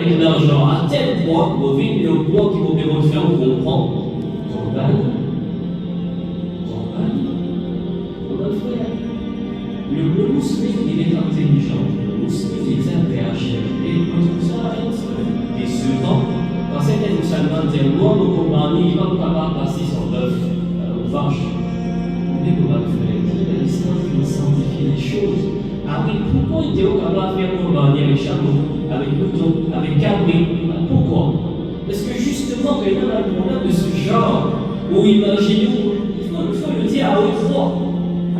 avec l'argent à tel point, le point qui vous permet de faire comprendre. Corban, le musulman, il est intelligent. Le musulman, il est intéressé. Et on trouve ça et souvent, quand certains musulmans disent moi, mon compagnon, il va pas passer son bœuf aux vaches. Mais comment faire? L'islam qui sanctifie les choses. Ah oui, pourquoi il était capable de faire compagnie avec chameau, avec mouton, avec cabri? Pourquoi? Parce que justement, quand il y a un problème de ce genre, où imaginez-vous, il faut le dire à haute voix.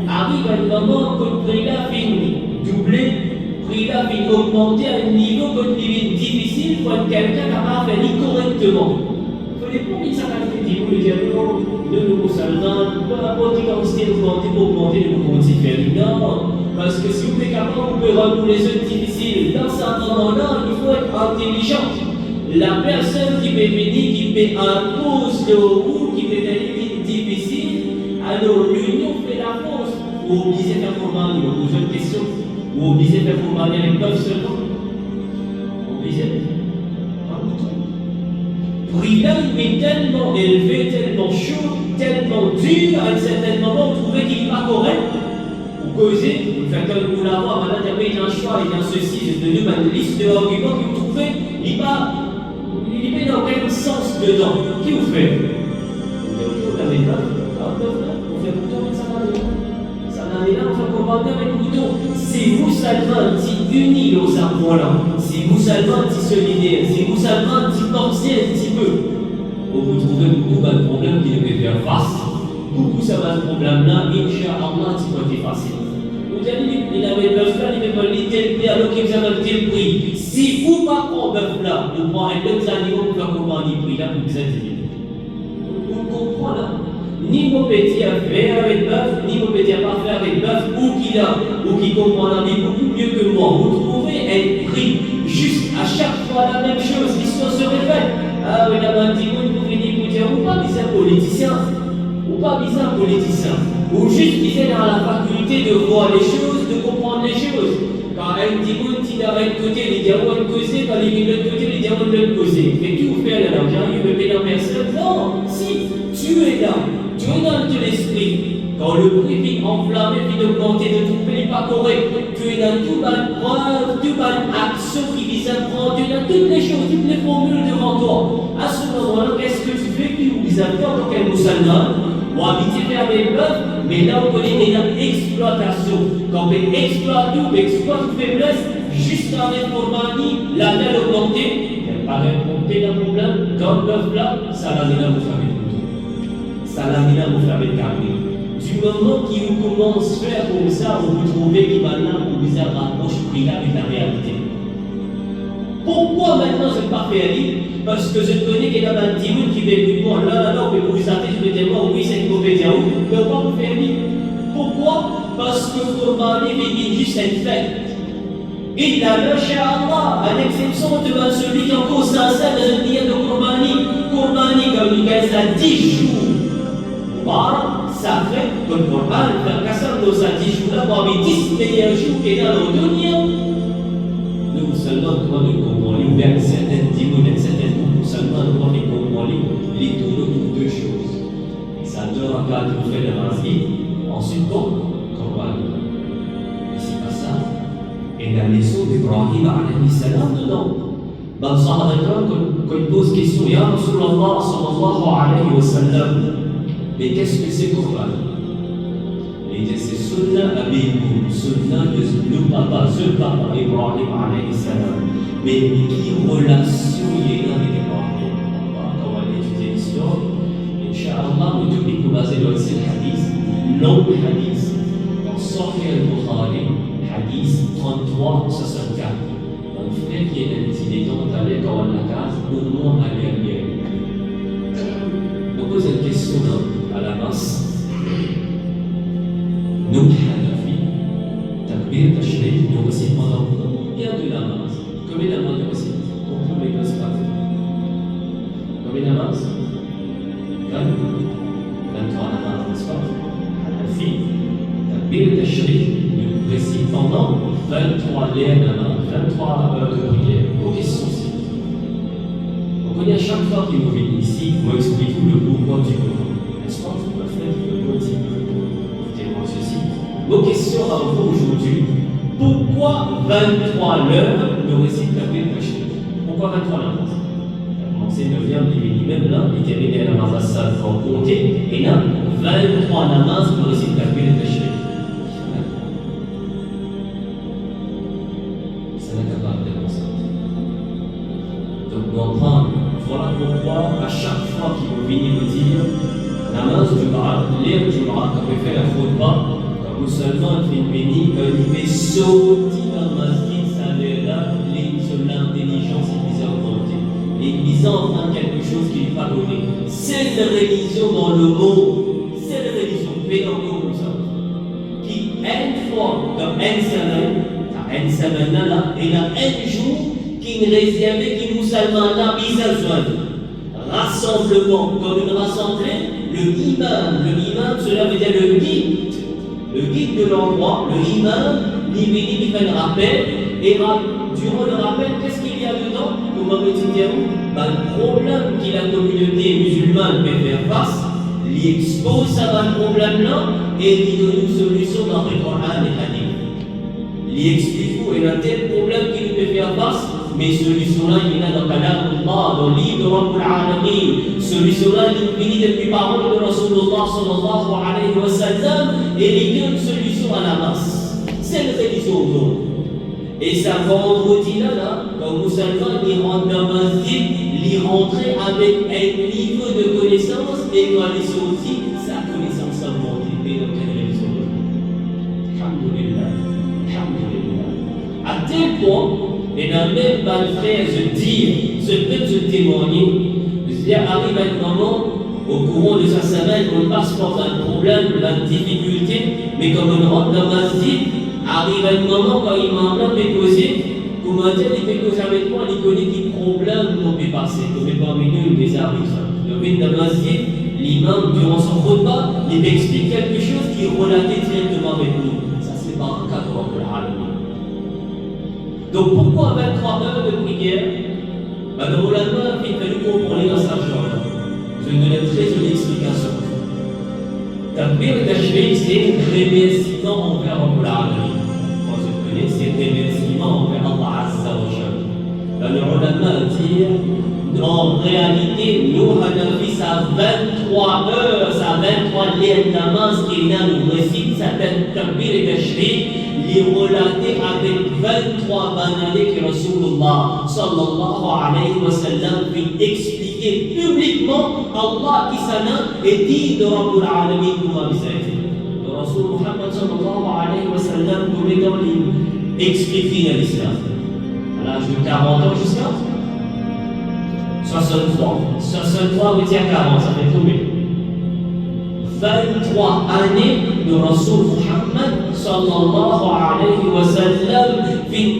Arrive un moment que le prix-là finit doubler, le prix-là finit augmenter à un niveau que devient difficile pour être quelqu'un capable de faire correctement. Il faut les prendre sa qualité de dire non, nous musulmans, peu importe qui quantité augmenter pour augmenter le mouvement différent. Non, parce que si vous êtes capable, vous pouvez rendre les autres difficiles. Dans ce moment-là, il faut être intelligent. La personne qui peut venir, qui peut imposer le roux, qui peut faire les vies difficiles, alors l'union fait la force. Ou obligé de faire former, vous posez une question. Ou obligé de faire former avec l'œuf seulement. Obligé. Un mouton. Prix-là, il est tellement élevé, tellement chaud, tellement dur, à un certain moment, vous trouvez qu'il n'est pas correct. Vous causez, vous faites un coup là-bas, maintenant, il y a un choix, il y a ceci, j'ai donné une liste d'arguments que vous trouvez, il met dans quel sens dedans. Qui vous fait? Vous avez pas, on fait pourtant une salade. Et là, on va comprendre avec le mouton. Si musulman, si unis aux armoires, si musulman, si solidaire, si musulman, si portier, si peu, vous trouvez beaucoup de problèmes qui devraient faire face. Beaucoup ça va ce problème-là, Inch'Allah, c'est pas facile. Vous avez dit, il avait le bœuf là, il avait pas tel prix, alors qu'il vous a tel prix. Si vous pas prendre bœuf là, vous prenez un autre animal pour faire comprendre le prix là, vous êtes dit. Vous comprenez là? Ni mon petit à faire avec bœuf, ni mon petit à pas faire avec bœuf, ou qui a, ou qui comprend la vie beaucoup mieux que moi. Vous trouvez un prix juste à chaque fois la même chose, l'histoire se répète. Ah oui, là-bas, un petit mot, vous venez vous dire, ou pas bizarre politicien, ou pas bizarre politicien, ou juste bizarre dans la faculté de voir les choses, de comprendre les choses. Quand un petit mot, qui d'arrêt de côté, les diamants de causer, quand il est de l'autre côté, les diamants de l'autre causer. Mais qui vous fait là, il veut payer la personne? Non, si, tu es là. Tu es dans l'esprit. Quand le prix vient enflammer, vient augmenter, de tout pays pas correct, tu es dans toute bonne preuve, toute bonne action qui vise à prendre, tu es dans toutes les choses, toutes les formules devant toi. À ce moment-là, qu'est-ce que tu fais? Tu vise à faire en tant qu'un musulman, ou habiter vers les peuples, mais là on connaît déjà l'exploitation. Quand on exploite tout, exploite une faiblesse, juste en informanie, la vie augmentée, elle paraît monter dans le problème, dans le bœuf là, ça l'a déjà vous faire. Salamina vous faire carré. Du moment qu'il vous commence à faire comme ça, vous vous trouvez qu'il maintenant vous vous rapproche prix là avec la réalité. Pourquoi maintenant je ne pas faire lire? Parce que je connais qu'il y a un petit monde qui veut bon là, on peut vous arrêter, je vais dire oui, c'est une mauvaise idée, on ne peut pas vous faire lire. Pourquoi? Parce que vous parlez de juste une fête. Et là, Inch'Allah, à l'exception de celui qui est encore sincère dans une vie de Courbani, comme il gagne ça 10 jours. Sacré, comme Corban, la Kassam nos a 10 jours là, parmi 10 meilleurs jours qui est dans le dunya. Nous seulement, comment nous comprenons, ou bien certaines dimonies, certaines nous seulement, nous comprenons les tours autour de deux choses. Et ça donne un cas de fait de la vie, ensuite, Corban. Et c'est pas ça. Et la leçon d'Ibrahim alayhi salam dedans. Dans le Sahara, quand il pose question, Ya Rasulallah sallallahu alayhi wa sallam. Mais qu'est-ce que c'est Corban? Il dit c'est Sunna Abikum, Sunna de le papa Ibrahim alayhi salam. Mais quelle relation il y a avec Ibrahim? Quand on va étudier l'histoire, Inch'Allah, nous devons nous baser dans ce hadith, long hadith, dans Sahih al-Bukhari, hadith 33-64. Mon frère qui est il est temps d'aller dans la case, au moins aller à l'hier. On pose une question là. À la base, nous, Hanafi, Takbir, Tashrik, nous récitons pendant combien de namaz? Combien de namaz nous récitons? On peut les classes pas. Combien de namaz? 23 namaz, n'est-ce pas? Hanafi, Takbir, Tashrik, nous récitons pendant 23 namaz, 23 heures de prière. Aux questions, comprenez, à chaque fois qu'ils nous viennent ici, moi explique-vous le pourquoi du Coran. N'est-ce pas? C'est pas fait le motif. Écoutez-moi ceci. Vos questions à vous aujourd'hui. Pourquoi 23 l'heure le récit Takbir Tashrik? Pourquoi 23 l'heure? C'est 9e, il même là, il termine la namaz à pour compter, et là, 23 namaz pour récit Takbir Tashrik. Ça n'est capable de ça. Donc, on prend, voilà pourquoi, à chaque fois qu'il vous venez vous dire, namaz du Baal, lire du Baal, quand vous faites la khutbah, quand vous seulement êtes béni, il fait sauter dans le masjid, ça veut dire sur l'intelligence et les volonté. L'Église entend quelque chose qui n'est pas donné. C'est la religion dans le monde, c'est la religion pédagogique comme ça, qui, une fois, dans une semaine, là, il y a un jour qui est réservé, qui nous seulement là, rassemblement, dans une rassemblée, le imam, cela veut dire le guide de l'endroit, le imam, il fait un rappel, et durant le rappel, qu'est-ce qu'il y a dedans? Comment me dit-il? Le problème que la communauté musulmane peut faire face, il expose ça le problème-là, et il donne une solution dans le Coran et le Hadith. Il explique qu'il y a tel problème qu'il peut faire face, mais solution-là, il y a dans le Kalam Allah, dans le livre de Rabbul Alamin. Solution-là, il finit depuis parole de Rasulullah sallallahu alayhi wa sallam, et il y a une solution à la masse. C'est la religion au monde. Et ça vendredi là, quand musulman, il rentre dans le masjid, il rentre avec un niveau de connaissance, et quand il est sorti, sa connaissance a monté. Mais dans quelle religion? Alhamdulillah. À tel point, et n'a même pas le frère se témoigner, c'est-à-dire arrive à un moment, au courant de sa semaine, on passe par un problème, une difficulté, mais comme on rentre dans le masjid, arrive un moment quand il m'a fait causer, comment dire, il fait causer avec moi, il connaît quel problème qu'on peut passer, qu'on peut parmi nous, des arrive ça. Le vin dans le masjid, l'imam, durant son repas, il m'explique quelque chose qui est relaté directement avec nous. Ça, c'est pas un cas pour le Alamin. Donc pourquoi 23 heures de prière? Le ulama, il fallu comprendre dans sa journée. Je vais donner une très jolie explication. Takbir Tashrik, c'est remerciement envers Allah. Moi je connais, c'est remerciement envers Allah Azza wa Jalla. Le ulama dit, en réalité, nous on a fait ça 23 heures, ça 23 liens de namaz qui nous récite, ça Takbir Tashrik. Il est relaté avec 23 banalités que Rasulullah sallallahu alayhi wa sallam fait expliquer publiquement Allah qui s'en et dit de Rabbul Alamin comment il s'est fait. Le Rasul Muhammad sallallahu alayhi wa sallam nous dans expliquer l'islam. À l'âge de 40 ans jusqu'à 63. 63 veut dire 40, ça fait tomber. 23 années de Rasul Muhammad sallallahu alayhi wa sallam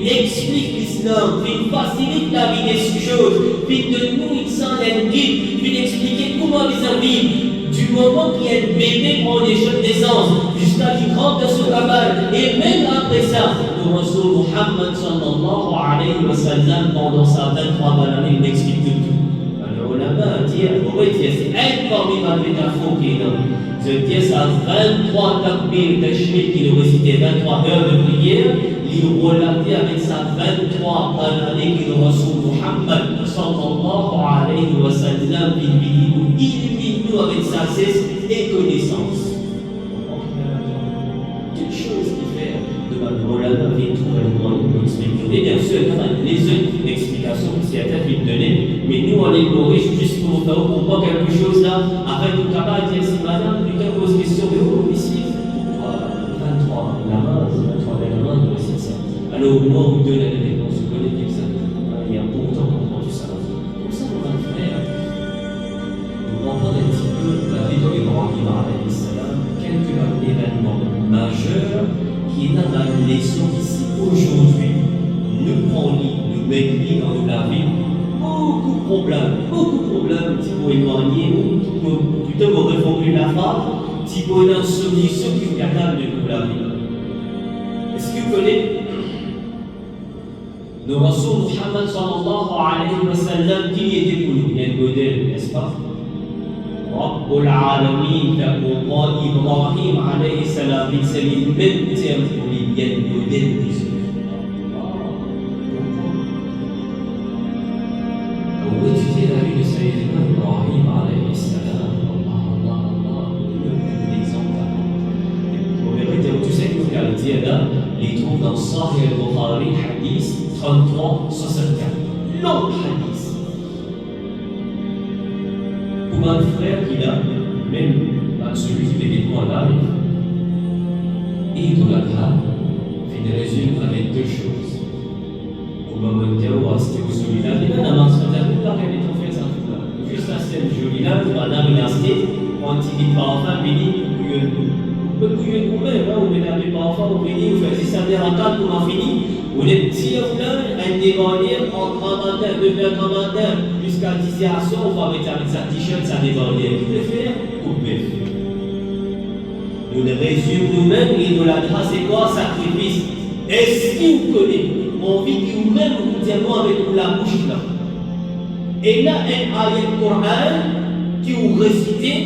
explique l'islam, facilite la vie des choses, de nous il s'en est guide, expliquer comment ils vivent, du moment qu'il y a un bébé prend des jeunes naissance, jusqu'à qu'il rentre dans son cabane, et même après ça, le Rasul Muhammad sallallahu alayhi wa sallam pendant sa 23 années, il explique tout. Alors on a dit, c'est un formidable métaphore qui est là. Je dis ça 23 takbir tashrik qui nous récitait 23 heures de prière, il relatait avec sa 23 années qui nous Rasul Muhammad sallallahu alayhi wa sallam, il illumine nous avec sa cesse et connaissance. Quelque chose qui fait de ma relation et tout le monde pour expliquer. Et bien sûr, les autres explications que c'est à tête de donner, mais nous on les corrige juste pour voir quelque chose là, afin de capable de dire si madame, quelqu'un pose question de vous ici, pourquoi 23 namaz, 23 namaz, c'est ça. Alors moi vous donnez la réponse, vous connaissez ça. Il y a pourtant comprendre tout ça. Comme ça on va le faire. Vous comprenez un petit peu la vie d'Ibrahim alayhi salam, quelques événements majeurs qui est dans la leçon ici aujourd'hui. Nous prenons, nous mettons dans la vie beaucoup de problèmes, qui vont éloigner, plutôt pour reformuler la phrase, qui vont être une solution qui est capable de nous la vie. Est-ce que vous connaissez le Rasul Muhammad sallallahu alayhi wa sallam qui était pour nous? Il des modèles, n'est-ce pas? Rabbul Alamin, pour Ibrahim alayhi salam, c'est le même terme pour les biens modèles des hommes. Quand vous étudiez la vie de Sayyidina Ibrahim alayhi salam, tu sais que qualité là, les trouve dans Sahih al-Bukhari, hadith 33-64. Long hadith. Pour un frère qui a, même celui qui fait des points là, et de la grave, fait des résumes avec deux choses. Pour me dire, c'était au celui-là, et là, la main se fait là, qu'elle est en fait ça. Juste à cette jolie-là, madame il a cité, on dit par enfin, il dit, بكل يومين أو من أبي بافا وبني وفازي سامي ركاب وما فini ou les petits un débordé en commandeur, devient commandeur jusqu'à 10 heures on va mettre avec sa t-shirt, ça débordé. Qui le fait? Couper. Nous le résumons nous-mêmes et nous la grâce c'est quoi? Sacrifice. Est-ce qu'il vous connaît? On vit nous-mêmes nous disons avec la bouche là. Et là, un ayat Coran qui vous récitez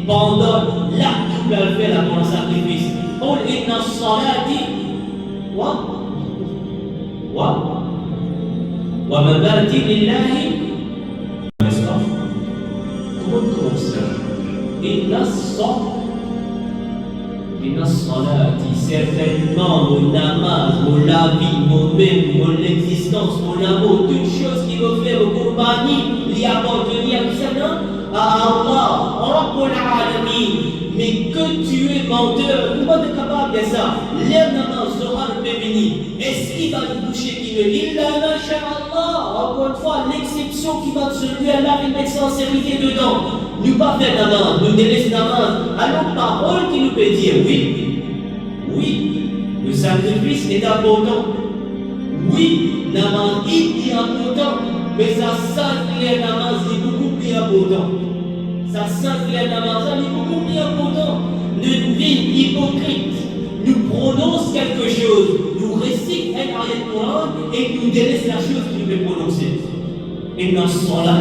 pendant l'acte que vous fait là pour le sacrifice. قل إن الصلاة ومماتي لله. Comment ça? إن الصلاة certainement mon namaz, mon la vie, mon même, mon existence, mon amour, toutes choses qui me fait au Qurbani, l'y appartenir à Allah, Rabbul Alamin. Mais que tu es menteur, comment tu es capable de ça? L'air namaz sera le béni. Est-ce qu'il va nous boucher qui ne dit la Allah? Encore une fois, l'exception qui va de celui-là, il met sincérité dedans. Nous pas faire namaz, nous délaisse namaz. Alors, parole qui nous peut dire oui, le sacrifice est important. Oui, namaz est important. Mais ça s'incline namaz est beaucoup plus important. Ça s'incline namaz est beaucoup plus important. Notre vie hypocrite nous prononce quelque chose, nous récite un ayat Coran et nous délaisse la chose qu'il veut prononcer. Et dans ce temps-là,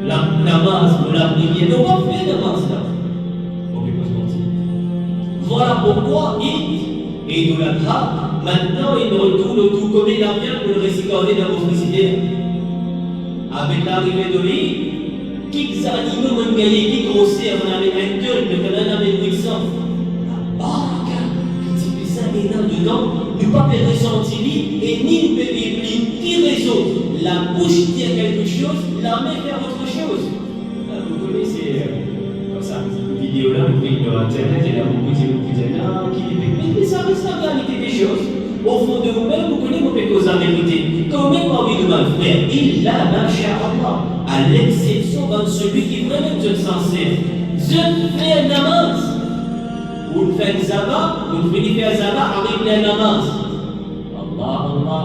la namaz ou la prière, nous pas fait namaz là. Voilà pourquoi et nous la trappe. Maintenant, il retourne au tout comme il a bien pour le récicorder dans votre frigidaire. Avec l'arrivée de l'île, qui animaux m'ont gagné, qui grossir, on avait un cœur, mais quand on avait puissant. La barque, qui dit ça est là-dedans, nous pas ressentir et ni qui résout. La bouche dit quelque chose, la main fait autre chose. Vous connaissez comme ça, cette vidéo-là, vous voyez sur Internet, il y a beaucoup de gens qui disent mais ça reste la réalité des choses. Au fond de vous-même, vous connaissez vos pécos la vérité. Quand même envie de mal faire, il a marché à Allah, à l'exception de celui qui vraiment est sincère. Je fais un namaz. Vous faites zaba, vous finissez faire zaba, arrive le namaz. Allah.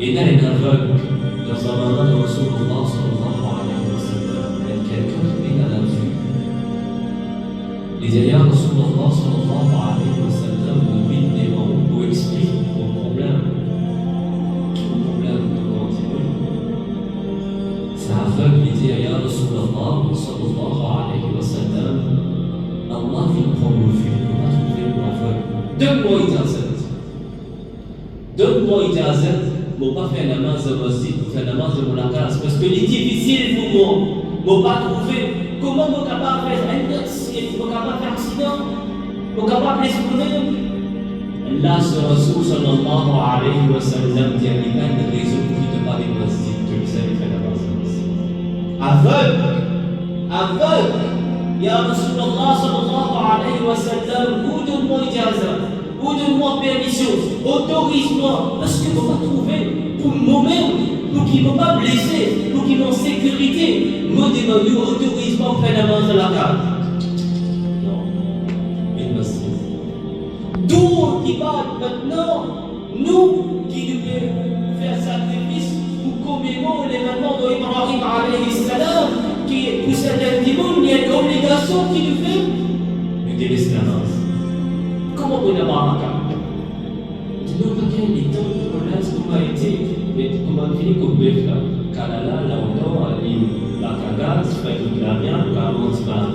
Et là, il y a un aveugle dans un moment de Rasulullah sallallahu alayhi wa sallam. Il y a quelqu'un qui est à la vue. Les ailleurs Rasulullah sallallahu alayhi wa sallam nous vite des mots pour expliquer vos problèmes. Vos problèmes de continuer. C'est aveugle, il dit ailleurs Rasulullah sallallahu alayhi wa sallam. Allah vient prendre le fil, il va trouver pour aveugle. Donne-moi ijazat. Donne-moi ijazat. Pour pas faire la namaz de masjid, pour faire la namaz de mulakas, parce que c'est difficile pour moi. Pour pas trouver comment on est capable de faire un accident, on est capable de faire accident, on est capable de l'exprimer. Allah, ce Rasoul sallallahu alayhi wa sallam, dit à l'imam de raison pour qu'il te parle de masjid, que vous savez faire la namaz de masjid. Aveugle. Ya Rasulullah sallallahu alayhi wa sallam, ou donne-moi ijazat. Ou donne-moi permission, autorise-moi, parce que je ne peux pas trouver pour moi-même, pour qu'il ne me pas blesser, pour qu'il m'en sécurité. Moi, demande, autorise-moi pour faire la main de la carte. Non, il m'a dit. D'où qui parle maintenant, nous qui devons faire sacrifice pour commémorer l'événement d'Ibrahim alayhi salam, qui pour certains démons, il y a une obligation qui nous fait de délaisser la main. Comment on a baraka? Dis-nous quelqu'un des temps de relâche, comment a été, mais comment on finit comme bœuf là. Kalala, là, on dort, la cagasse, fait toute la viande, comment tu vas la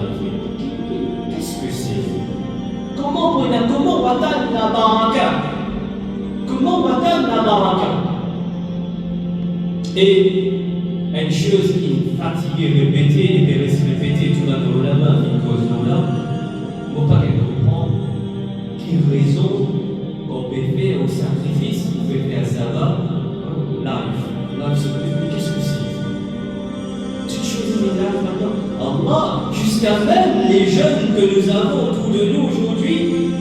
qu'est-ce que c'est? Comment va-t-elle la baraka? Comment va-t-elle la baraka? Et une chose qui me fatigue de répéter, et de répéter tout la main, une cause là, il ne faut pas qu'elle comprenne quelle raison qu'on peut faire au sacrifice, qu'on peut faire ça va, live, qu'est-ce que c'est? Toutes choses live maintenant. Allah, jusqu'à même les jeunes que nous avons autour de nous aujourd'hui,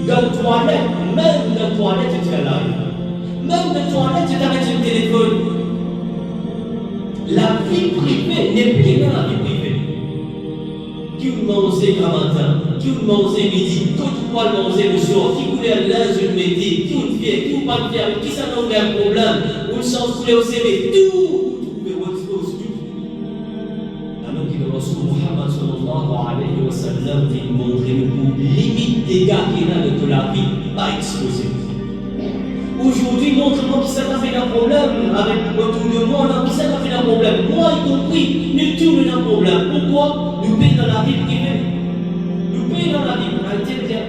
dans la toilette, même dans la toilette, tu fais live. Même dans la toilette, tu t'arrêtes sur le téléphone. La vie privée n'est plus dans la vie privée. Qui vous mangez le matin, qui vous mangez midi, qui vous pas manger le soir, qui vous voulez linge le midi, qui vous fait, qui vous pas faire, qui ça n'a aucun problème, ou le sens vous au CV, tout, vous pouvez expose tout. Alors que le Rasul Muhammad sallallahu alayhi wa sallam vient montrer une limite des gars qu'il a de la vie pas exposée. Aujourd'hui, montre-moi qui ça a fait un problème avec autour de moi, là, qui ça a fait un problème. Moi y compris, nous tous nous avons un problème. Pourquoi? Nous payons dans la vie privée. Nous payons dans la vie privée.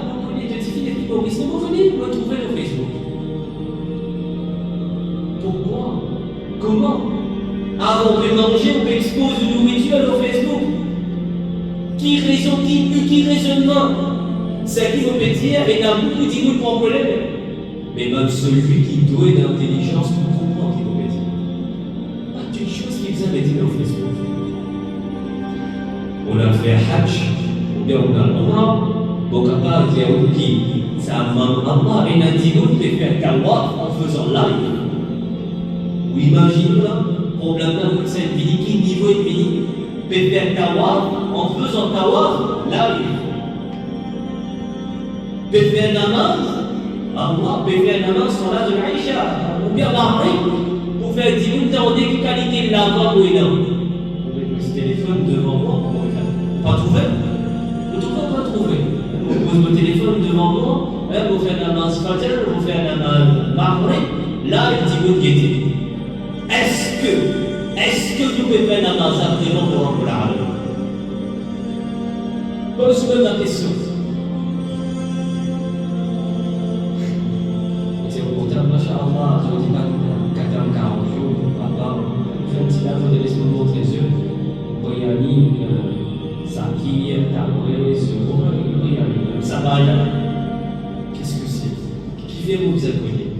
Vous connaissez des filles qui sont ici, vous venez me trouver le Facebook. Pourquoi? Comment? Avant de manger, on peut exposer une nourriture au Facebook. Qui raisonnement? C'est qui vous peut dire, et il y a beaucoup de problèmes. Mais même celui qui doit d'intelligence pour comprendre qu'il veut dire. Pas d'une chose qui vous a dit au Facebook. On a fait Hajj, ou bien on a l'Umrah, bon capable de dire qui ça manque Allah, et on a dit nous de faire tawaf en faisant live. Ou imaginez là, problème là, vous savez, qui niveau est fini, peut faire tawaf en faisant tawaf live. Peut faire namaz. Allah peut faire la main sur la de l'Aïcha, ou bien Marie, pour faire 10 minutes en qualité de la voix ou non. Vous mettez ce téléphone devant moi, pas trouvé? Vous ne trouvez pas trouvé? Vous posez votre téléphone devant moi, vous faites la main Fajr, vous faites la main Marie, là, il dit vous guettez. Est-ce que vous pouvez faire la main vraiment pour la pose-moi la question. Masha'Allah, je dis pas 40 jours, papa, je ne sais pas, je laisse me montrer les yeux. Boyani, Saki, Taoué, ça va là. Qu'est-ce que c'est? Qui fait vous accueillir?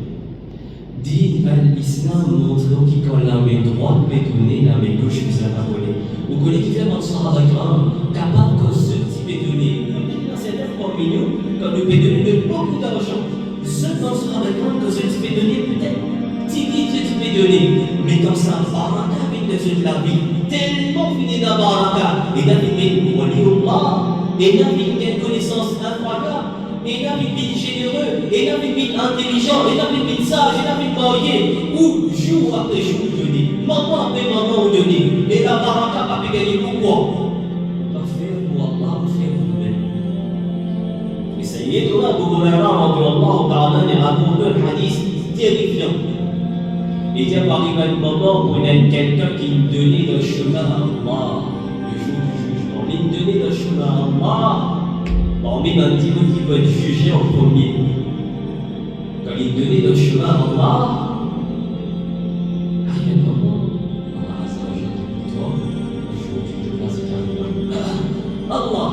Dit l'islam montre qui quand la main droite peut donner, la main gauche vous a abonné. Vous connaissez qui fait dans son règlement, capable que ce type est donné. Dans certains parmi nous, quand nous peut donner beaucoup d'argent. Seul dans ce règlement que je peux donner peut-être, si vite je peux donner, mais dans sa baraka avec les yeux de la vie, tellement fini dans la baraka, et là il fait waliullah, et là il fait une connaissance incroyable, et là il fait généreux, et là il fait intelligent, et là il fait sage, et là il fait marié, ou jour après jour donner, maman après maman donner, et la baraka va gagner pourquoi? On va faire pour Allah, on va faire pour nous-mêmes. Sayyiduna Abu Huraira radhiyallahu ta'ala a raconté un hadith terrifiant. Il dit par un moment où il y a quelqu'un qui me donnait le chemin à Allah, le jour du jugement. Il me donnait le chemin à Allah. Parmi les petits qui veulent juger en premier. Quand il donnait le chemin à Allah, arrive un moment, Allah Azza wa Jalla dit pour toi, le jour où tu te places Allah.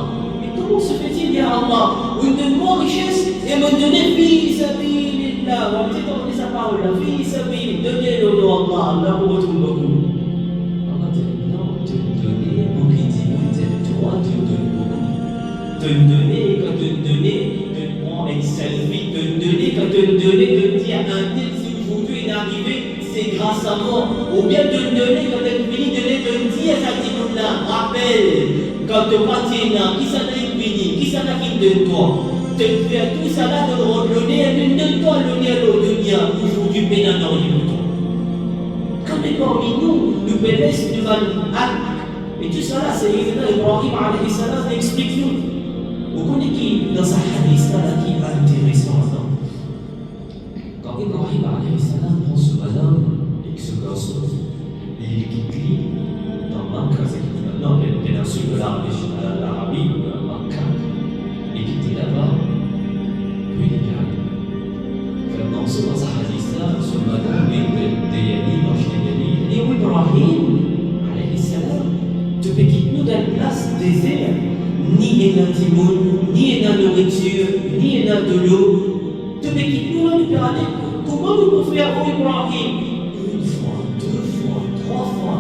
Comment se fait-il, ya Allah, où il me donne moins richesse et me donner fi sabilillah? On peut entendre sa parole là, fi sabilillah, donnez le nom Allah, Allah vous retrouve beaucoup. Allah dit non, te donner, vous qui dites, toi, te donner beaucoup. Te donner, quand te donner, te prendre une selfie, te donner, quand te donner, te dire un tel, si aujourd'hui il est arrivé, c'est grâce à moi. Ou bien te donner, quand tu fini de te dire, ça dit nous là, rappelle. Quand tu partis là, qui ça t'a fini, qui ça t'a quitté de toi? Te faire tout ça là, le nez de toi, le nez de l'autre, aujourd'hui, pénal dans les boutons. Quand est parmi nous, nous pénètre devant l'acte. Et tout ça là, c'est Ibrahim alayhi salam explique nous. Vous connaissez qui, dans sa hadith là, qui est intéressant là? Quand Ibrahim alayhi salam prend ce madame, et que ce Rasul. Il quitte dans Makkah, c'est maintenant la péninsule de l'Arabie, Makkah. Il quitte là-bas, puis il est arrivé. Dans ce hadith-là, sur le matin, et Ibrahim, alayhi salam, te fait quitter dans une place désert, ni un timoun, ni une nourriture, ni une de l'eau. Te fait quitter dans le paradis. Comment nous pouvons faire pour Ibrahim? Une fois, deux fois, trois fois.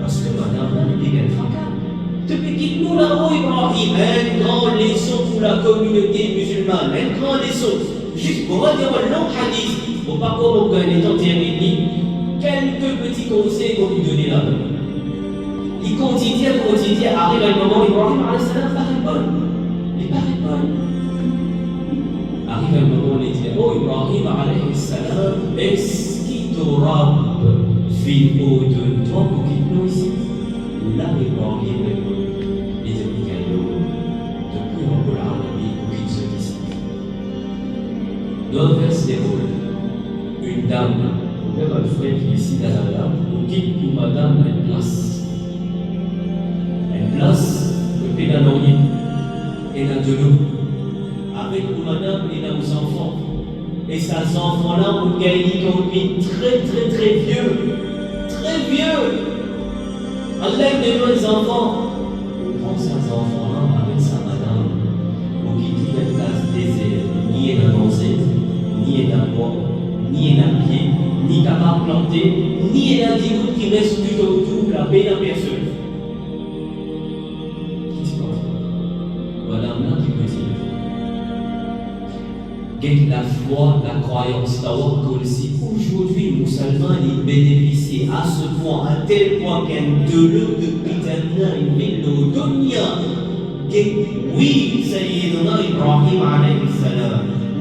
Parce que madame, elle est bien fracas. Te fait quitter nous là-haut, Ibrahim. Un grand leçon pour la communauté musulmane. Un grand leçon. Juste pour dire un long hadith. Au parcours, on gagne tant et quelques petits conseils qu'on lui donnait là. Il continue, arrive un moment, Ibrahim alayhi salam pas répondre. Il pas répondre. Arrive un moment, il dit, oh Ibrahim alayhi salam, est-ce qu'il t'aura vit au-de toi pour qu'il nous ici? Là, Ibrahim répond, il dit, depuis Rabbul Alamin pour qu'il se décide. Dans le verset déroule, une dame, on verra le frère qui est ici dans la dame, on quitte pour madame une place. Une place, le pédalorier, et là de l'eau. Avec madame et nos enfants. Et ces enfants-là ont gagné comme très vieux. Très vieux. Allah de nos enfants. On prend ces enfants-là avec sa madame. Pour qu'il quitte la place désert. Ni un avancé, ni un bois, ni un pied, ni capable de planter, ni un digout qui reste tout autour la peine à personne. Qui dit quoi? Madame-là qui peut dire. Quelle la foi, la croyance, tawakkul, si aujourd'hui le musulman il bénéficie à ce point, à tel point qu'un de l'eau de Pitana, une ville de Dunya, oui, Sayyidina Ibrahim alayhi salam,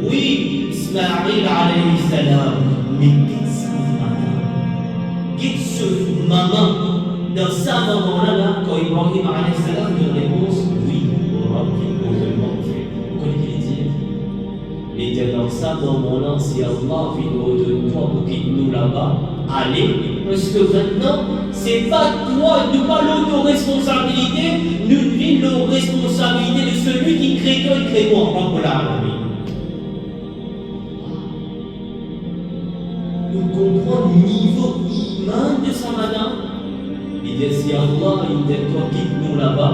oui, Ismaïl alayhi salam, mais qu'est-ce dans ce moment-là, quand Ibrahim alayhi salam donne réponse, oui, au Rabbi, au Rabbi, vous connaissez qui dit? Et dans ce moment-là, si Allah vient au-delà de toi pour qu'il nous là-bas, allez, parce que maintenant, c'est pas toi, nous pas l'autoresponsabilité, nous vivons la responsabilité de celui qui crée toi et crée moi, pour la nous comprenons le niveau iman de sa madame. Il dit si Allah, il dit toi, quitte nous là-bas,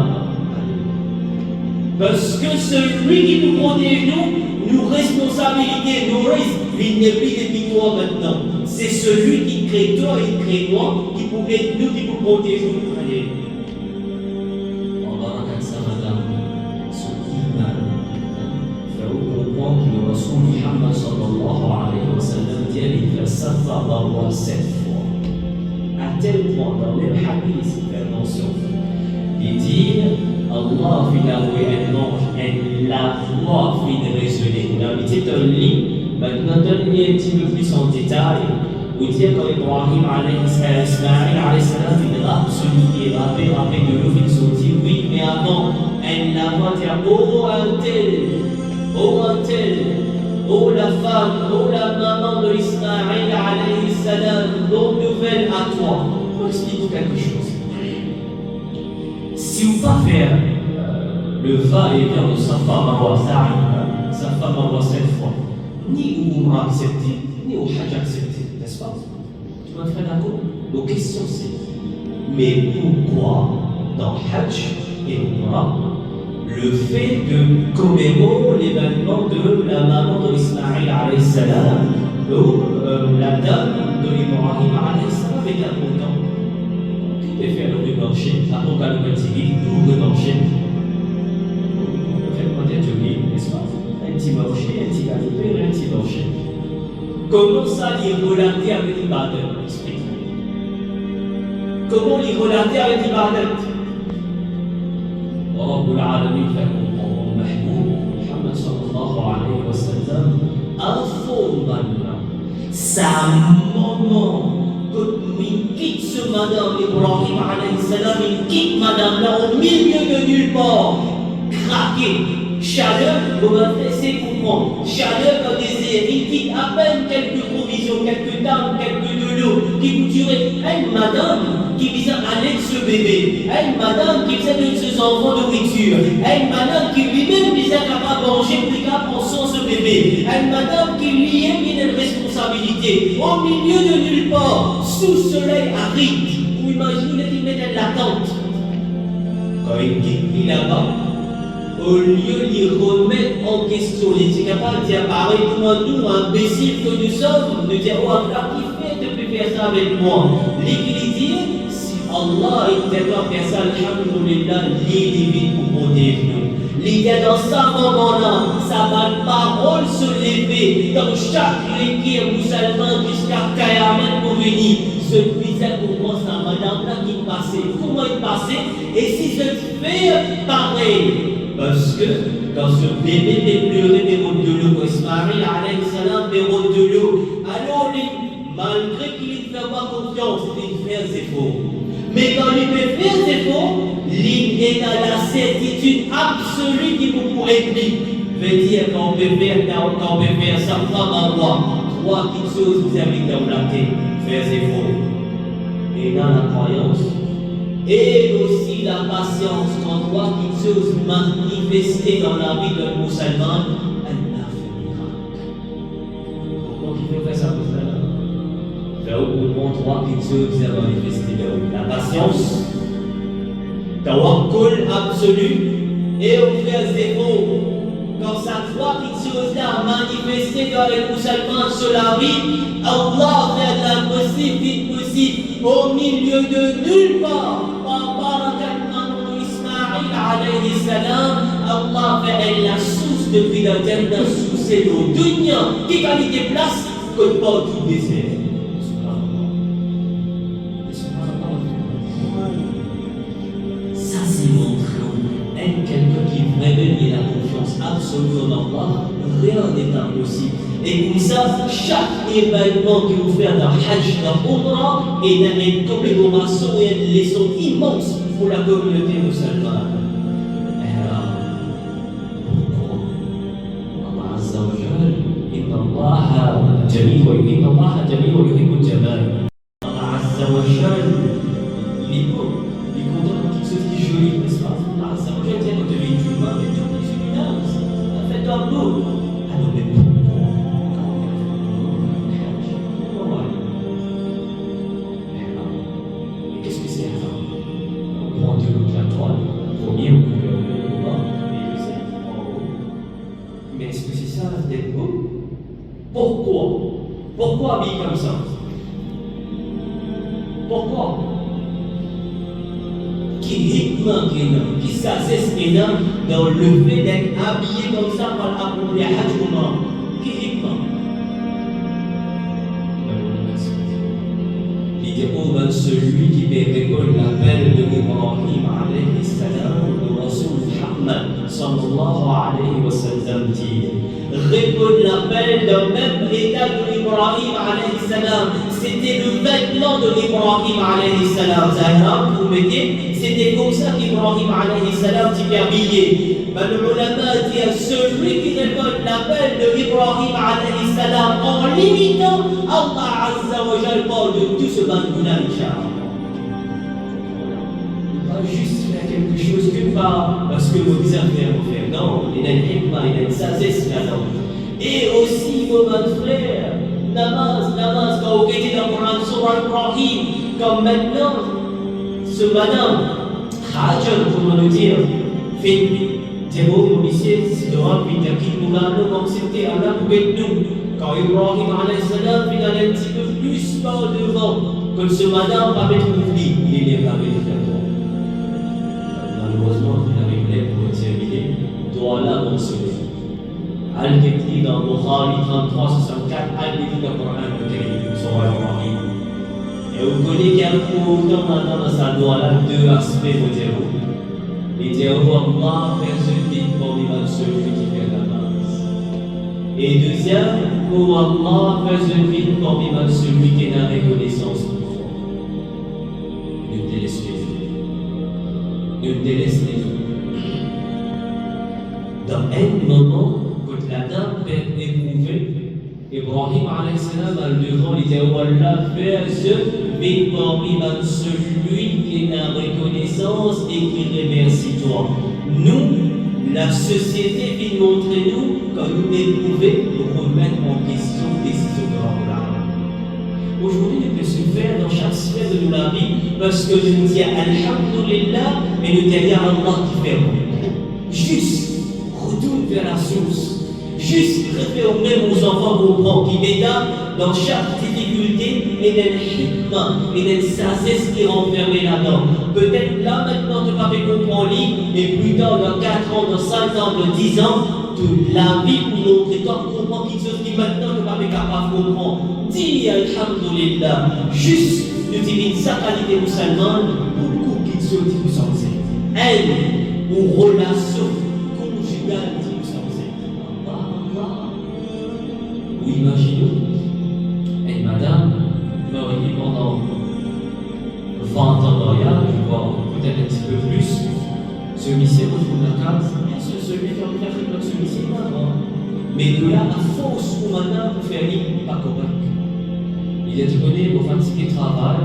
parce que celui qui nous protège nous responsabilité, nous risques, il n'est plus depuis toi maintenant. C'est celui qui crée toi et crée moi, qui peut être nous, qui peut protéger nous. Allez. On va regarder ça, madame. Son iman. Faut comprendre que le Rasul Muhammad sallallahu alayhi wa sallam dit il fait ça par 7 fois. À tel point, dans le hadith, il fait mention. Il dit Allah fit avouer un ange et la voix fit résonner. On a mis un lit, maintenant donner un petit peu plus en détail. Vous dire quand Ibrahim Ismaïl alayhi salam il rappe celui qui est rappé de l'eau, il se dit oui, mais avant, elle n'a pas dit oh un tel, oh la femme, oh la maman de Ismaïl alayhi salam, bonne nouvelle à toi. Je vais expliquer quelque chose. Si vous ne pas faire le va-et-vient de Safa Marwa Safa Marwa 7 fois, ni au Umrah accepté, ni au Hajj accepté, n'est-ce pas? Tu m'as fait d'accord? La question c'est, mais pourquoi dans Hajj et Umrah, le fait de commémorer l'événement de la maman de Ismaïl alayhi salam ou la dame de Ibrahim alayhi salam est important? Qui peut faire le remarché? Avant qu'à le civil, tout remarché. Faites-moi des jolis, n'est-ce pas? Un petit marché, un petit galopé, un petit marché. Comment ça les relater avec l'Ibadat? Explique. Comment les relater avec l'Ibadat? Rabbul Alamin fait comprendre Mahmoud, Muhammad sallallahu alayhi wa sallam, informalement, sa maman, quand il quitte ce madame Ibrahim alayhi salam, il quitte madame là au milieu de nulle part, craqué, Chaleur, c'est comprendre. Chaleur dans désert, il quitte à peine quelques provisions, quelques dames, quelques de l'eau, qui vous tueraient. Une madame qui vise à aller de ce bébé. Une madame qui vise de ses enfants de nourriture. Une madame qui lui-même vise à capable manger pour qu'à prendre soin de ce bébé. Une madame qui lui-même a une responsabilité. Au milieu de nulle part, sous soleil aride. Vous imaginez qu'il met de la tente. Quand il quitte là-bas, au lieu de remettre en question, il est capable de dire pareil, nous, imbéciles que nous sommes, de dire, oh Allah, qui fait de plus faire ça avec moi? L'équilibre, si Allah est d'accord faire ça, alhamdulillah, l'idée pour protéger nous. L'idée dans ce moment-là, ça va parole se lever dans chaque équipe musulmane jusqu'à Kayaman pour venir. Je disais pour moi, ça, madame-là qui passait, comment il passait, et si je fais pareil, parce que quand ce bébé est pleuré des routes de l'eau, Ismaïl alayhi salam des routes de l'eau, alors malgré qu'il fait avoir confiance, il fait des efforts. Mais quand il fait des efforts, il est dans la certitude absolue qu'il vous pourrait vivre. Veut dire qu'on peut faire ça, femme en roi, trois petites choses vous avez dans la tête, faire des efforts. Et dans la croyance, et aussi la patience quand trois petites choses manifestées dans la vie d'un musulman, elle a fait miracle. Pourquoi il faut faire ça pour ça? Là où au moins trois petites choses à manifester là où la patience, tawakkul absolu et au faire zéro. Quand ça trois petites choses-là manifestées dans les musulmans sur la vie, Allah fait l'impossible, vite possible, au milieu de nulle part. Alayhi salam, Allah fait la source de vie d'un Jannah sous ses eaux. Dunya, qui qualité place, que pas tout désert. Ça, c'est montré. Quelqu'un qui vraiment a la confiance absolue en Allah, rien n'est impossible. Et comme ça, chaque événement que vous faites dans Hajj, dans Umrah, est une commémoration et une leçon immense pour la communauté musulmane. جميل وإن الله جميل ويحب الجمال. Allah Azza wa Jal, il est beau, il est content de quelque chose qui est joli, n'est-ce pas? Allah Azza wa Jal, tiens, quand tu vis du mal, tu dis, c'est bien, ça fait un beau. Alors, mais pourquoi? Et qu'est-ce que c'est ça? On prend de l'eau de la toile, premier au gouvernement, et le deuxième en haut. Mais est-ce que c'est ça d'être beau? Pourquoi? Pourquoi habiller comme ça? Pourquoi? Qui hikmah qui sagesse dans le fait d'être habillé comme ça par l'accomplir Hajj Umrah? Qui hikmah? Il dit, oh ben celui qui récolte l'appel de Ibrahim alayhi salam, le Rasoul Muhammad sallallahu alayhi wa sallam dit, répondre l'appel d'un même état de Ibrahim alayhi salam. C'était le vêtement de Ibrahim alayhi salam. Zahra, vous mettez, c'était comme ça qu'Ibrahim alayhi salam s'est habillé. Ben, le ulama dit à celui qui récolte l'appel de Ibrahim alayhi salam en limitant, Allah Azza wa Jal parle de tout ce bandoulan, Inch'Allah. Pas juste faire quelque chose que pas parce que vous avez à faire. Non, il a une hikmah, il a une sagesse là-dedans. Et aussi, vos frères, namaz, quand vous regardez dans le Coran, sur Ibrahim, comme maintenant, ce madame, Hajar, pour nous dire, fait des mots policiers, c'est de remplir de qui nous l'avons accepté, Allah pour être nous. Quand Ibrahim alayhi salam fait un petit peu plus par devant, comme ce madame va mettre oubli, il est pas avec faire. Malheureusement, il avait l'air pour terminer, doit la mentionner. Al-Ghibli dans Bukhari 33, 64, Al-Ghibli dans le Coran le sur Ibrahim. Et vous connaissez qu'il y a autant dans sa doigt-là deux aspects pour dire. Il dit, oh Allah, fais celui pour celui qui fait la base. Et deuxième, oh Allah, fais celui pour celui qui est dans la reconnaissance du fond. Ne délaisse les yeux. Ne délaisse les yeux. dans un moment, quand la dame peut éprouver, Ibrahim alayhi salam a le devant, il dit Wallah, fais ce, mais parmi celui qui est en reconnaissance et qui remercie toi. Nous, la société vient montrer nous, quand nous éprouvons, nous remettre en question les décisions de Allah. Aujourd'hui, nous pouvons se faire dans chaque sphère de la vie parce que nous disons Alhamdulillah et nous disons Allah qui fait. Juste retourne vers la source. Juste référer aux enfants comprendre qui est dans chaque difficulté et dans le hikmah et dans sagesse qui est renfermée là-dedans. Peut-être là maintenant tu vas comprendre et plus tard dans 4 ans, dans 5 ans, dans 10 ans, toute la vie pour montrer toi comprendre quelque chose qui maintenant tu vas pas capable de comprendre. Dis Alhamdulillah, juste d'utiliser sa qualité musulmane pour beaucoup quelque chose qui nous semble. Elle, ou relation conjugale. Ou imaginons, une madame mariée pendant 20 ans de mariage, voire peut-être un petit peu plus, celui-ci retrouve la case, bien sûr, celui qui a bien fait comme celui-ci, mais de là, à force pour madame, pour faire une pas correct. Il est donné pour fatiguer le travail,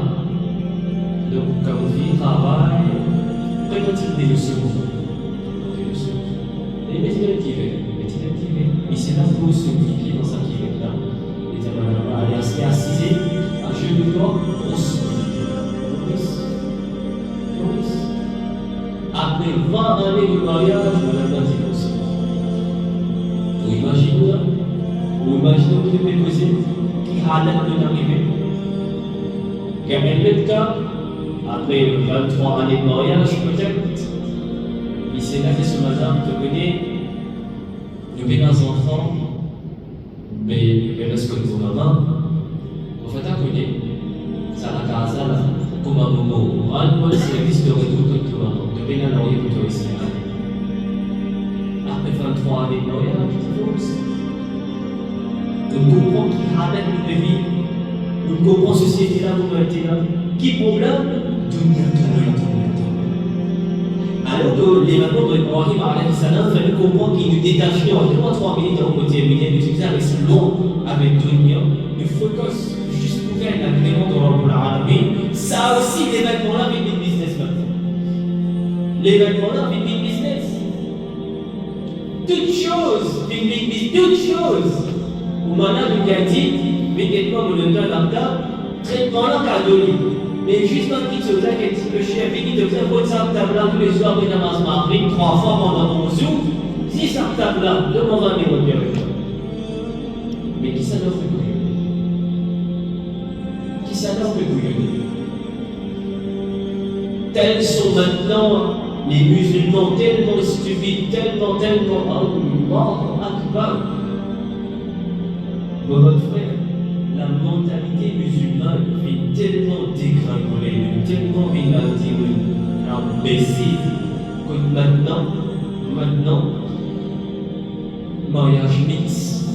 donc quand vous faites travail, peut-être des leçons. Et les métiers qui viennent, mais c'est là pour se piquer dans sa qui est là. Et ça va aller assiser, à genoux droit, après 20 années de mariage, on a bien divorcé. Vous imaginez là? Vous imaginez que vous pouvez poser qui a l'air de l'arrivée? Quel est le cas? Après 23 années de mariage, peut-être, il s'est là que ce madame te connaît. Nous venons des enfants, mais reste comme vos mamans. En fait, à côté, ça la casa, comme un moment. Un bon service de retour de toi, de venir à l'oreille pour toi ici. Après 23 années de mariage, divorce. Nous comprenons qui ramène notre vie. Nous comprenons ceci et là, vous mettez là. Qui problème? Dunia de alors que les mamans de Ibrahim alayhi salam fallait comprendre qu'ils nous détacheraient en 2-3 minutes en côté minutes d'utiliser avec ce long avec Dunia, le focus juste pour faire l'agrément dans l'Arabie. Ça aussi, l'événement-là vient du business maintenant. L'événement-là vient du business. Toutes choses viennent du business, toutes choses. Ou maintenant, nous avons dit, mettez-moi le temps là-dedans, traitement-là qu'a donné. Mais juste un petit chose, le chef dit de faire votre table tous les soirs après la masse Maghrib, 3 fois pendant 11 jours. Si ça table là, demande à mes autres. Mais qui ça leur fait couillonner? Qui ça leur fait couillonner? Tels sont maintenant les musulmans, tellement stupides, tellement, Allah Akbar. Votre frère, la mentalité musulmane est tellement dégringolée, tellement imbécile, que maintenant, mariage mixte,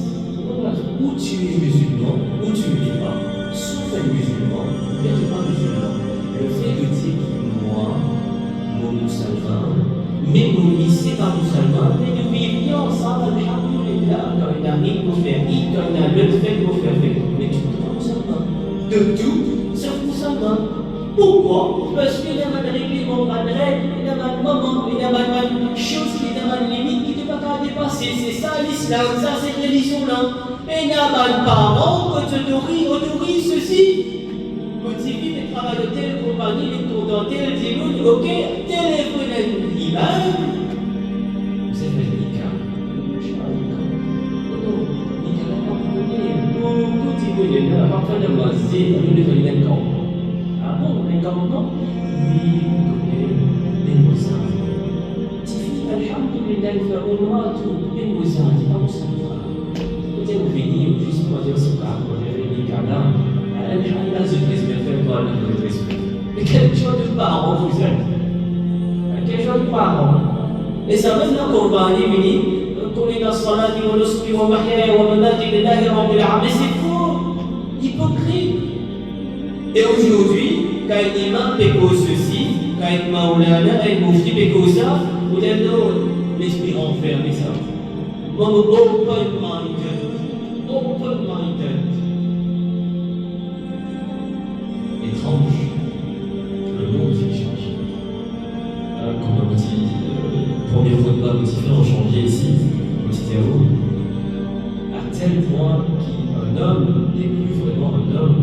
où tu es musulman, où tu n'es pas, soit musulman, bien tu pas musulman. Le fait de dire moi, mon musulman, mais mon lycée pas musulman, mais nous vivions ensemble, alhamdulillah, quand il arrive pour faire I, quand il a le fait pour faire fait. Mais tu ne pas musulman. De tout, sauf musulman. Pourquoi? Parce qu'il y a un règlement, un règle, il y a un moment, il y a une chose, il y a une limite qui ne peut pas dépasser. C'est ça l'islam, ça c'est religion-là. Et il y a un parent qui autorise ceci. Motivé de travail de telle compagnie, de tour dans tel dimanche, ok, téléphone à l'imam. Vous êtes le Nika. Beaucoup de gens ne peuvent pas faire de masjid, nous devons aller dans le ah bon, mais comment? Oui, les Moussins. Tifi, alhamdulillah, il fait au moins tout. Les Moussins, il va Moussins. Peut-être vous venez, juste pour dire ce cas, pour dire les Ghana. Alhamdulillah, je respecte, fais-moi le respect. Mais quel genre de parents vous êtes? Quel genre de parents? Et ça veut dire qu'on va aller venir, qu'on est dans ce moment-là, qu'on nous suit, on va faire, on va dire, mais c'est faux, hypocrite. Et aujourd'hui, quand un imam péco ceci, quand un maoulana, un moufti péco ça, ou d'un autre, l'esprit renfermé, ça. Open-minded. Open-minded. Étrange. Le monde fait changer. Comme un petit premier repas motivé en janvier ici, au petit Théo, à tel point qu'un homme n'est plus vraiment un homme.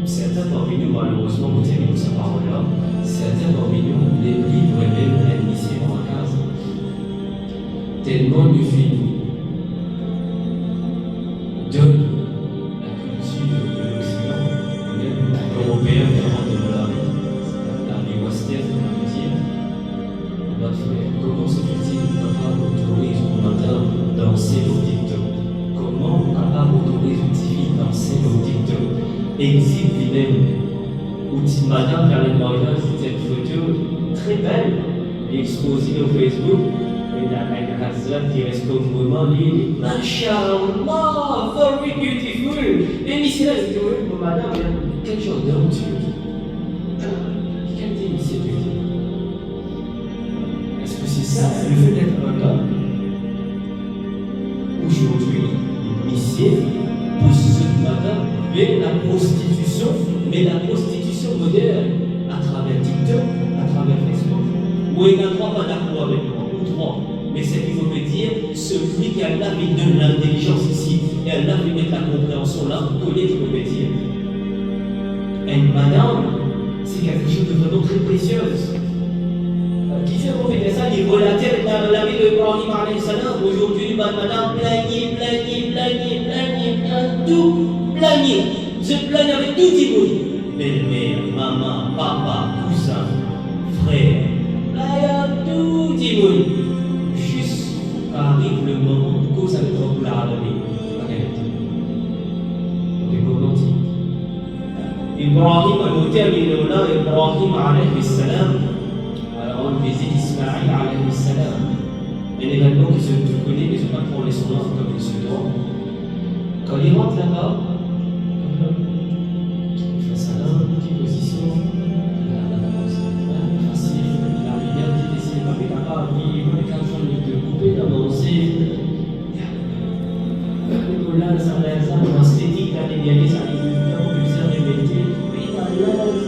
Certains parmi nous, malheureusement, vous avez sa parole-là, certains parmi nous, les livres et même être ici dans la case. Tellement nous finit de la culture de l'Occident, même européen, de la linguistique, on va dire. Notre frère, comment se fait-il capable d'autoriser au matin danser au TikTok? Comment capable d'autoriser une fille danser au TikTok? Existe lui-même. Ou madame Karen Morgan, c'était une photo très belle, exposée au Facebook. Et la Hazrat qui reste comme moment, dit Masha'Allah, very beautiful. Et ici, là, je dis oui, madame, quel genre d'homme tu es? Quel délice tu es? Est-ce que c'est ça, le fait d'être un homme? Aujourd'hui, ici, pousse ce matin vers la prostitution, mais la prostitution moderne, à travers TikTok, à travers Facebook. Où il y a trois pas d'accord avec moi, ou trois. Mais ce qu'il faut me dire, celui qui a là, il donne l'intelligence ici, et Allah lui met la compréhension là, connaît qu'il peut me dire. Et madame, c'est quelque chose de vraiment très précieux. Qui fait profiter ça, il relatait la vie de Ibrahim alayhi salam. Aujourd'hui, madame, plaignez, tout plaignez. Je plaigne avec tout type. Belle-mère, maman, papa, cousin, frère, tout type. Juste arrive le moment où cause avec la Arabe. Donc, comment dire Ibrahim, au terme là, Ibrahim alayhi salam. Alors, on visite Ismaïl alayhi salam. Un événement que tu connais, mais je ne vais pas prendre son nom comme il se doit. Quand il rentre là-bas, il fait salam, petite position, facile, il a rien difficile, il n'est pas vivre, les 4 jours de couper, d'avancer. Le là, ça reste dans l'esthétique, là, les gagner, ça les plusieurs répétés, puis il a l'aise.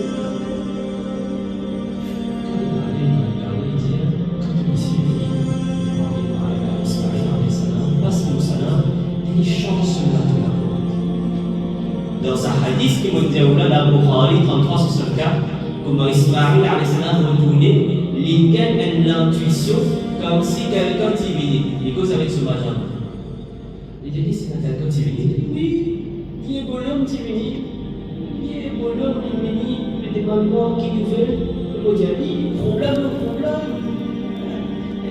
Dans un hadith qui m'a dit la Bukhari 33-64, comment Ismaïl retournait, l'incan a l'intuition comme si quelqu'un divinait. Il cause avec ce matin. Il dit c'est quelqu'un divinait. Oui, il est bon homme divinait. Il est bon homme divinait. Il est des mamans qui nous veulent. Le mot dit problème.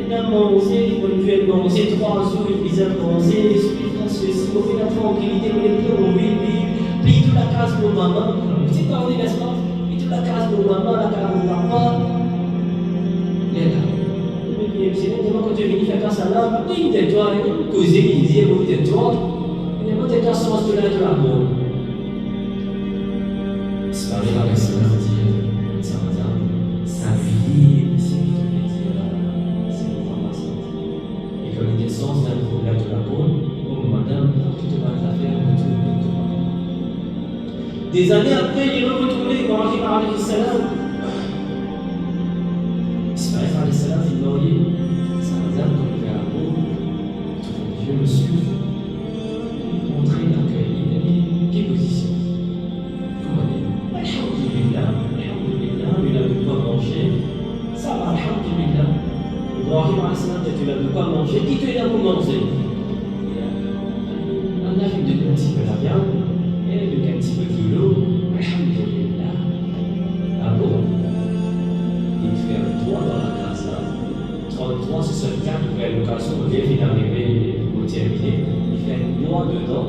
Il a mangé, il peut être mangé 3 jours, il a mangé, ceci, on fait la tranquillité, on est bien, on vit. Puis toute la case pour maman, c'est pas on est, n'est-ce pas? Puis toute la case pour maman, la case pour papa. Il est là. C'est maintenant quand tu es venu faire ta salade, oui, tais-toi, causer, il dit, oui, tais-toi. Il n'est pas tais-toi sans se donner de la bonne. C'est pas grave, c'est la dire, ça va dire, ça vit, ici, c'est le point passant. Et quand il descend d'un problème de la bonne, oh madame, tout te va faire, tout. Des années après, il est retourné, Ibrahim alayhi salam. Ismaïl alayhi salam, il est marié. C'est un hasard comme il fait la peau. Dieu le suit. Montrer l'accueil. Quelle position? Comment dire? Alhamdulillah, il a de quoi manger. Ça va, alhamdulillah. Ibrahim alayhi salam, tu as de quoi manger. Qui te là pour manger? On a fait de un petit peu la viande. Et de un petit peu de l'eau, alhamdulillah. Ah bon? Il fait un 3 dans la case là. 33, c'est seul cas pour faire l'occasion de bien finir d'arriver au terminé. Il fait un mois dedans.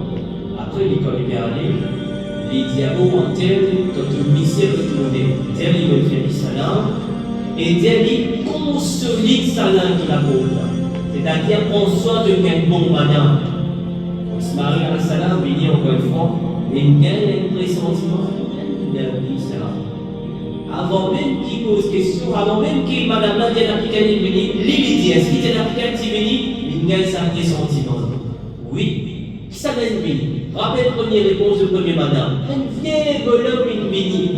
Après, quand il est allé, les diamants en terre, quand le misère retourné, derrière il fait salam, et derrière il consolide salam qui la pauvre. C'est-à-dire, prend soin de quel bon madame. Ismaïl alayhi salam, il dit encore une fois, il gagne un pressentiment, il a dit ça. avant même qu'il pose question, avant même que madame là vienne africaine est venue, lui dit, est-ce qu'il est africaine qui vient, il a des sentiments. Oui, qui ça vient venir? Rappelle première réponse de première madame. Un vieil bonhomme une venue.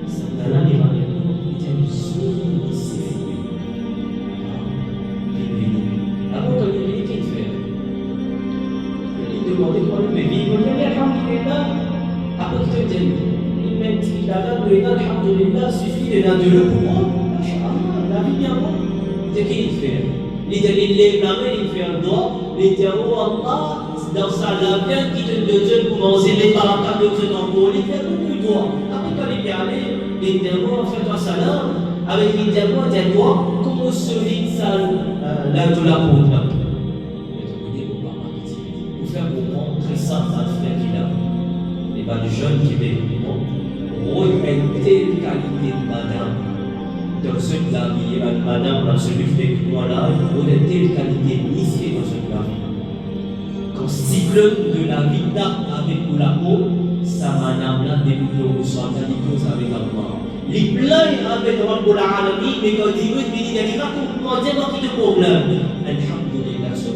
Ça m'a là, il était un souci. Avant qu'on lui dise qu'il fait, il demandait quoi le bébé, il me dit, alhamdulillah, après qu'il te dit, il m'a dit, alhamdulillah, suffit de le pouvoir, la vie bien bon. C'est qu'il fait. Il lève la main, il fait un doigt, il dit, oh Allah, dans sa lavien qui te donne pour manger les barakas de ce tambour, il fait beaucoup de doigts. Après quand il est allé, il dit, oh, fais-toi salam, avec il dit, oh, dis-toi, comment solide ça, là de la peau là. Pour faire comprendre très simple à faire qu'il a, et bien les jeunes qui viennent, une telle qualité de madame, dans ce que la vie, madame, dans celui qui fait moi là, une telle qualité de lycée dans ce que la vie. Quand cycle de la vie avec la peau, ça madame là, depuis que vous soyez avec Allah. Les plaies avec Rabbul Alamin, mais quand il veut venir, il va comprendre dans quel problème. Alhamdulillah, sur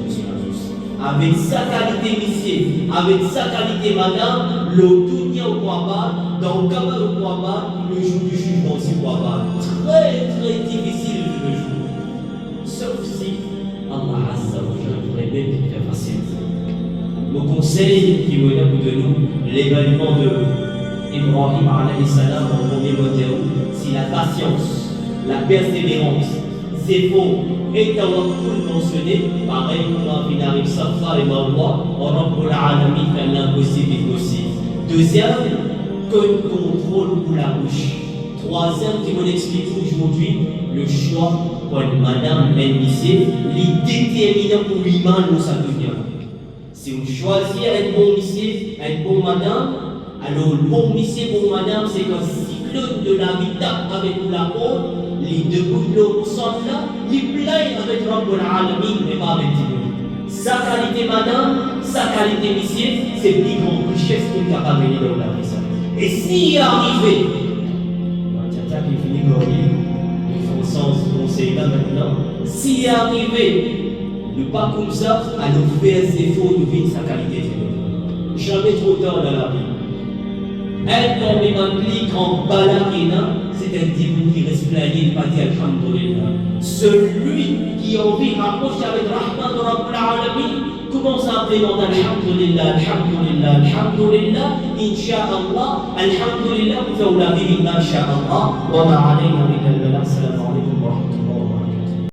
avec sa qualité lycée, avec sa qualité madame, le dunya au Kouaba, dans le Kaba au Kouaba, le jour du jugement aussi Kouaba. Très très difficile le jour. Sauf si Allah Azza wa Jalla voudrait bien qu'il fait facile. Le conseil qui venait de nous, l'événement de Ibrahim alayhi salam en premier modèle, c'est la patience, la persévérance, c'est faux. Et tawakkul mentionné, pareil pour la finale Safa et Marwa, Rabbul Alamin fait l'impossible et possible. Deuxième, contrôle pour la bouche. Troisième, qui vous explique aujourd'hui, le choix pour une madame l'ennemi, les déterminants pour l'imam dans sa devient. Si vous choisissez un bon monsieur, un bon madame, alors le bon monsieur, bon madame, c'est qu'un cyclone de la vie avec la peau, les deux bouts de l'eau sont là, ils plaignent avec Rabbul Alamin, mais pas avec Dieu. Sa qualité madame, sa qualité monsieur, c'est une plus grande richesse qu'il est capable de venir dans la vie. Et s'il est arrivé, Tchata qui finit gorille, il faut sens conseil là maintenant, s'il est arrivé, ne pas comme ça, à nous faire ses efforts de vivre sa qualité de vie. Jamais trop tard dans la vie. Un homme quand Balakina, c'est un diable qui reste plaigné, il va dire Alhamdulillah. Celui qui a envie de rapprocher avec Rahman de Rabbul Alamin, commence à implémenter Alhamdulillah, Alhamdulillah, Alhamdulillah, Inch'Allah, Alhamdulillah, pour faire la vie, Inch'Allah, wa ma'alayna min al-bala, salam alaykum.